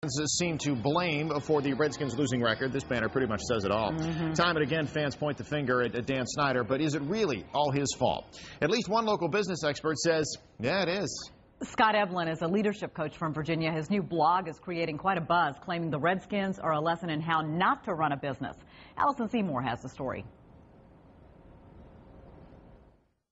Seem to blame for the Redskins' losing record. This banner pretty much says it all. Time and again, fans point the finger at Dan Snyder, but is it really all his fault? At least one local business expert says, yeah, it is. Scott Eblin is a leadership coach from Virginia. His new blog is creating quite a buzz, claiming the Redskins are a lesson in how not to run a business. Allison Seymour has the story.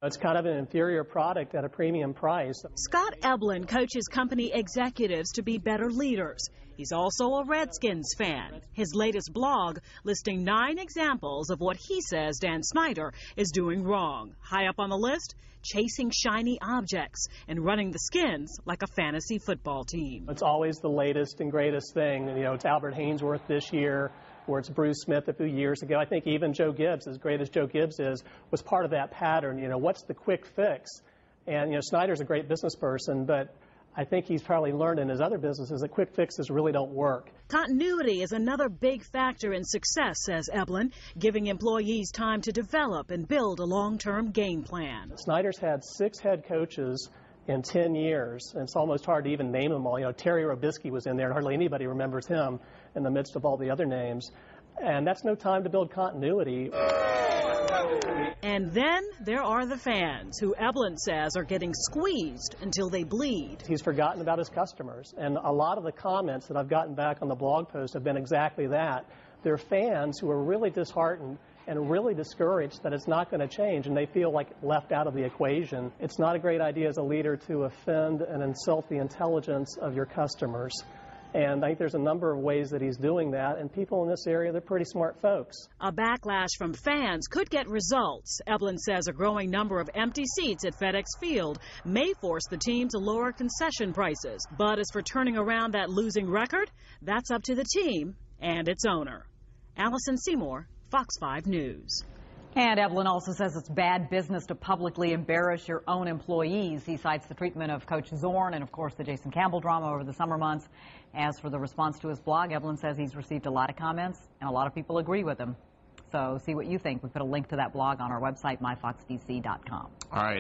It's kind of an inferior product at a premium price. Scott Eblin coaches company executives to be better leaders. He's also a Redskins fan. His latest blog listing 9 examples of what he says Dan Snyder is doing wrong. High up on the list, chasing shiny objects and running the Skins like a fantasy football team. It's always the latest and greatest thing. You know, it's Albert Haynesworth this year, or it's Bruce Smith a few years ago. I think even Joe Gibbs, as great as Joe Gibbs is, was part of that pattern. You know, what's the quick fix? And, you know, Snyder's a great business person, but I think he's probably learned in his other businesses that quick fixes really don't work. Continuity is another big factor in success, says Eblin, giving employees time to develop and build a long-term game plan. Snyder's had 6 head coaches in 10 years, and it's almost hard to even name them all. You know, Terry Robisky was in there, and hardly anybody remembers him in the midst of all the other names. And that's no time to build continuity. And then there are the fans, who Eblin says are getting squeezed until they bleed. He's forgotten about his customers, and a lot of the comments that I've gotten back on the blog post have been exactly that. They're fans who are really disheartened and really discouraged that it's not going to change, and they feel like left out of the equation. It's not a great idea as a leader to offend and insult the intelligence of your customers. And I think there's a number of ways that he's doing that, and people in this area, they're pretty smart folks. A backlash from fans could get results. Eblin says a growing number of empty seats at FedEx Field may force the team to lower concession prices. But as for turning around that losing record, that's up to the team and its owner. Allison Seymour, Fox 5 News. And Eblin also says it's bad business to publicly embarrass your own employees. He cites the treatment of Coach Zorn and, of course, the Jason Campbell drama over the summer months. As for the response to his blog, Eblin says he's received a lot of comments, and a lot of people agree with him. So see what you think. We put a link to that blog on our website, myfoxdc.com. All right.